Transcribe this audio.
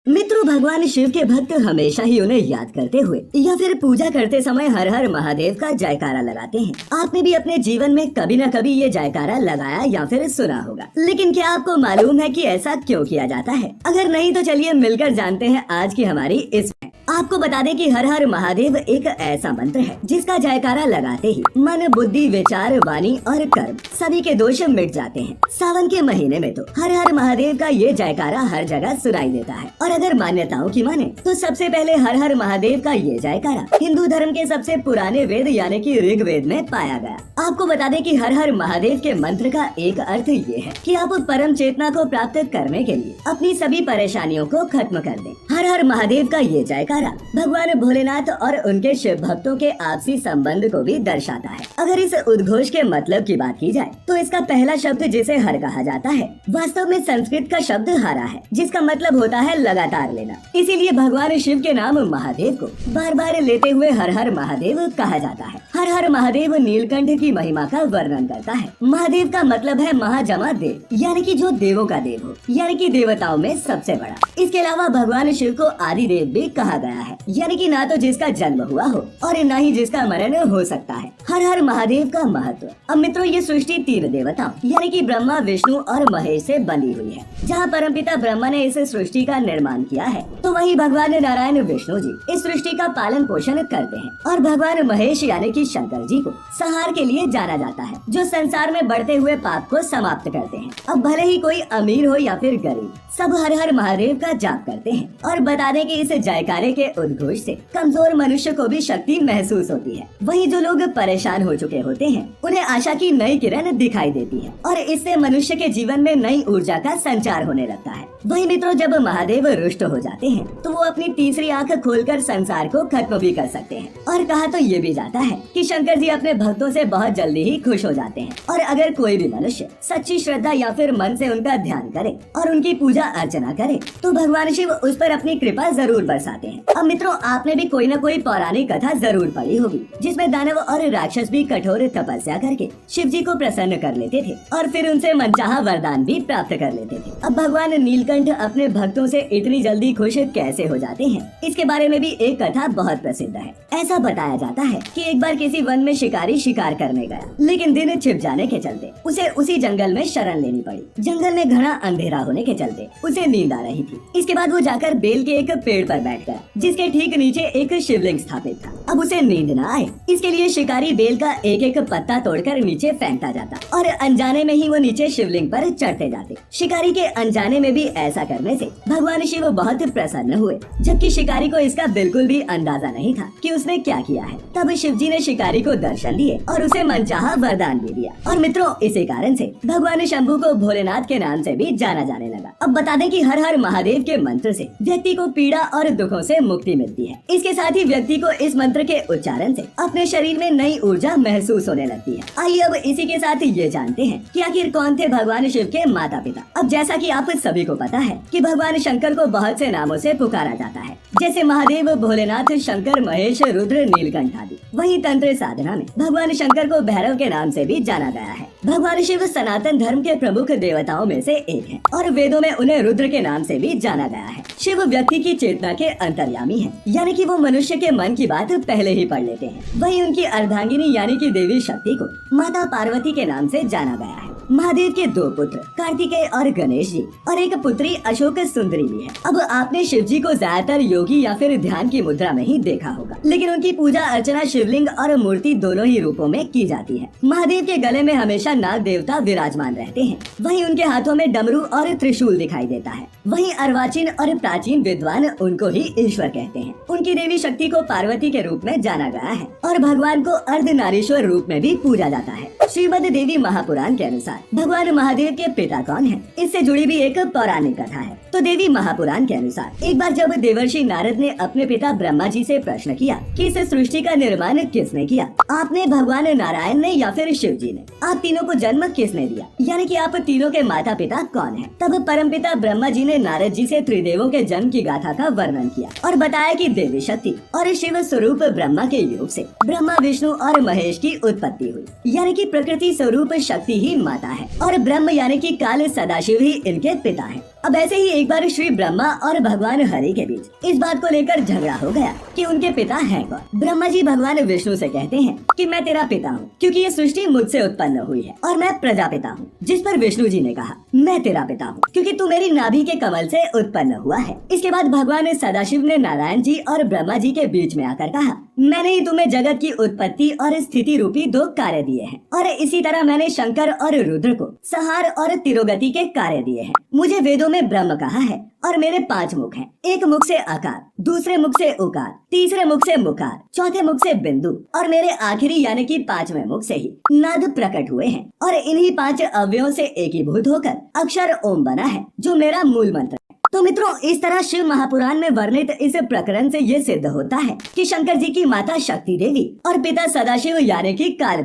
मित्रों, भगवान शिव के भक्त हमेशा ही उन्हें याद करते हुए या फिर पूजा करते समय हर हर महादेव का जयकारा लगाते हैं। आपने भी अपने जीवन में कभी न कभी ये जयकारा लगाया या फिर सुना होगा, लेकिन क्या आपको मालूम है कि ऐसा क्यों किया जाता है? अगर नहीं तो चलिए मिलकर जानते हैं आज की हमारी इस। आपको बता दें कि हर हर महादेव एक ऐसा मंत्र है जिसका जयकारा लगाते ही मन, बुद्धि, विचार, वाणी और कर्म सभी के दोष मिट जाते हैं। सावन के महीने में तो हर हर महादेव का ये जयकारा हर जगह सुनाई देता है। और अगर मान्यताओं की माने तो सबसे पहले हर हर महादेव का ये जयकारा हिंदू धर्म के सबसे पुराने वेद यानी कि ऋग्वेद में पाया गया। आपको बता दें कि हर हर महादेव के मंत्र का एक अर्थ ये है कि आप परम चेतना को प्राप्त करने के लिए अपनी सभी परेशानियों को खत्म कर दें। हर हर महादेव का ये जयकारा भगवान भोलेनाथ और उनके शिव भक्तों के आपसी संबंध को भी दर्शाता है। अगर इस उद्घोष के मतलब की बात की जाए तो इसका पहला शब्द जिसे हर कहा जाता है वास्तव में संस्कृत का शब्द हरा है, जिसका मतलब होता है लगातार लेना। इसीलिए भगवान शिव के नाम महादेव को बार बार लेते हुए हर हर महादेव कहा जाता है। हर हर महादेव नीलकंठ की महिमा का वर्णन करता है। महादेव का मतलब है महाजमा देव, यानी कि जो देवों का देव हो, यानी कि देवताओं में सबसे बड़ा। इसके अलावा भगवान शिव को आदि देव भी कहा गया है, यानी कि ना तो जिसका जन्म हुआ हो और न ही जिसका मरण हो सकता है। हर हर महादेव का महत्व। अब मित्रों, ये सृष्टि तीन देवताओं यानी कि ब्रह्मा, विष्णु और महेश से बनी हुई है। जहाँ परमपिता ब्रह्मा ने इस सृष्टि का निर्माण किया है, तो वहीं भगवान नारायण विष्णु जी इस सृष्टि का पालन पोषण करते हैं। और भगवान महेश यानी कि शंकर जी को संहार के लिए जाना जाता है, जो संसार में बढ़ते हुए पाप को समाप्त करते हैं। अब भले ही कोई अमीर हो या फिर गरीब, सब हर हर महादेव का जाप करते हैं। और बता दें कि इस जयकारे के उद्घोष से कमजोर मनुष्य को भी शक्ति महसूस होती है। वहीं जो लोग परेशान हो चुके होते हैं उन्हें आशा की नई किरण दिखाई देती है और इससे मनुष्य के जीवन में नई ऊर्जा का संचार होने लगता है। वहीं मित्रों, जब महादेव रुष्ट हो जाते हैं तो वो अपनी तीसरी आंख खोलकर संसार को खत्म भी कर सकते हैं। और कहा तो ये भी जाता है कि शंकर जी अपने भक्तों से बहुत जल्दी ही खुश हो जाते हैं। और अगर कोई भी मनुष्य सच्ची श्रद्धा या फिर मन से उनका ध्यान करे और उनकी पूजा अर्चना करे तो भगवान शिव उस पर अपनी कृपा जरूर बरसाते हैं। अब मित्रों, आपने भी कोई न कोई पौराणिक कथा जरूर पढ़ी होगी जिसमें दानव और राक्षस भी कठोर तपस्या करके शिव जी को प्रसन्न कर लेते थे और फिर उनसे मनचाहा वरदान भी प्राप्त कर लेते थे। अब भगवान नीलकंठ अपने भक्तों से इतनी जल्दी खुश कैसे हो जाते हैं, इसके बारे में भी एक कथा बहुत प्रसिद्ध है। ऐसा बताया जाता है कि एक बार किसी वन में शिकारी शिकार करने गया, लेकिन दिन छिप जाने के चलते उसे उसी जंगल में शरण लेनी पड़ी। जंगल में घना अंधेरा होने के चलते उसे नींद आ रही थी। इसके बाद वो जाकर बेल के एक पेड़ पर बैठ गया, जिसके ठीक नीचे एक शिवलिंग स्थापित था। अब उसे नींद न आए, इसके लिए शिकारी बेल का एक एक पत्ता तोड़कर नीचे फेंकता जाता और अनजाने में ही वो नीचे शिवलिंग पर चढ़ते जाते। शिकारी के अनजाने में भी ऐसा करने से भगवान शिव बहुत प्रसन्न हुए, जबकि शिकारी को इसका बिल्कुल भी अंदाजा नहीं था कि उसने क्या किया है। तब शिव जी ने शिकारी को दर्शन दिए और उसे मनचाहा वरदान भी दिया। और मित्रों, इसी कारण से भगवान शंभू को भोलेनाथ के नाम से भी जाना जाने लगा। अब बता दें कि हर हर महादेव के मंत्र से व्यक्ति को पीड़ा और दुखों से मुक्ति मिलती है। इसके साथ ही व्यक्ति को इस मंत्र के उच्चारण से अपने शरीर में नई ऊर्जा महसूस होने लगती है। आइए अब इसी के साथ ये जानते हैं कि आखिर कौन थे भगवान शिव के माता पिता। अब जैसा कि आप सभी को पता है कि भगवान शंकर को बहुत से नामों से पुकारा जाता है, जैसे महादेव, भोलेनाथ, शंकर, महेश, रुद्र, नीलकंठ आदि। वहीं तंत्र साधना में भगवान शंकर को भैरव के नाम से भी जाना गया है। भगवान शिव सनातन धर्म के प्रमुख देवताओं में से एक है और वेदों में उन्हें रुद्र के नाम से भी जाना गया है। शिव व्यक्ति की चेतना के अंतर्यामी है, यानी कि वो मनुष्य के मन की बात पहले ही पढ़ लेते हैं। वहीं उनकी अर्धांगिनी यानी कि देवी शक्ति को माता पार्वती के नाम से जाना गया है। महादेव के दो पुत्र कार्तिकेय और गणेश जी और एक पुत्री अशोक सुंदरी भी है। अब आपने शिव जी को ज्यादातर योगी या फिर ध्यान की मुद्रा में ही देखा होगा, लेकिन उनकी पूजा अर्चना शिवलिंग और मूर्ति दोनों ही रूपों में की जाती है। महादेव के गले में हमेशा नाग देवता विराजमान रहते हैं। वहीं उनके हाथों में डमरू और त्रिशूल दिखाई देता है। वहीं अर्वाचीन और प्राचीन विद्वान उनको ही ईश्वर कहते हैं। उनकी देवी शक्ति को पार्वती के रूप में जाना गया है और भगवान को अर्धनारीश्वर रूप में भी पूजा जाता है। श्रीमद् देवी महापुराण के अनुसार भगवान महादेव के पिता कौन है, इससे जुड़ी भी एक पौराणिक कथा है। तो देवी महापुराण के अनुसार एक बार जब देवर्षि नारद ने अपने पिता ब्रह्मा जी से प्रश्न किया कि इस सृष्टि का निर्माण किसने किया, आपने, भगवान नारायण ने या फिर शिव जी ने, आप तीनों को जन्म किसने दिया, यानी कि आप तीनों के माता पिता कौन है। तब परमपिता ब्रह्मा जी ने नारद जी से त्रिदेवों के जन्म की गाथा का वर्णन किया और बताया कि देवी शक्ति और शिव स्वरूप ब्रह्मा के योग से ब्रह्मा, विष्णु और महेश की उत्पत्ति हुई, यानी कि प्रकृति स्वरूप शक्ति ही माता है और ब्रह्म यानी कि काल सदाशिव ही इनके पिता हैं। अब ऐसे ही एक बार श्री ब्रह्मा और भगवान हरि के बीच इस बात को लेकर झगड़ा हो गया कि उनके पिता हैं कौन। ब्रह्मा जी भगवान विष्णु से कहते हैं कि मैं तेरा पिता हूँ क्योंकि ये सृष्टि मुझसे उत्पन्न हुई है और मैं प्रजापिता हूँ। जिस पर विष्णु जी ने कहा मैं तेरा पिता हूँ क्योंकि तू मेरी नाभि के कमल से उत्पन्न हुआ है। इसके बाद भगवान सदाशिव ने नारायण जी और ब्रह्मा जी के बीच में आकर कहा मैंने ही तुम्हें जगत की उत्पत्ति और स्थिति रूपी 2 कार्य दिए हैं और इसी तरह मैंने शंकर और रुद्र को संहार और तिरोगति के कार्य दिए हैं। मुझे वेदों में ब्रह्म कहा है और मेरे 5 मुख हैं। एक मुख से आकार, दूसरे मुख से उकार, तीसरे मुख से मुकार, चौथे मुख से बिंदु और मेरे आखिरी यानी कि 5वें मुख से ही नाद प्रकट हुए हैं और इन्हीं 5 अवयवों से एकीभूत होकर अक्षर ओम बना है जो मेरा मूल मंत्र है। तो मित्रों, इस तरह शिव महापुराण में वर्णित इस प्रकरण से ये सिद्ध होता है कि शंकर जी की माता शक्ति देवी और पिता सदाशिव यानी कि काल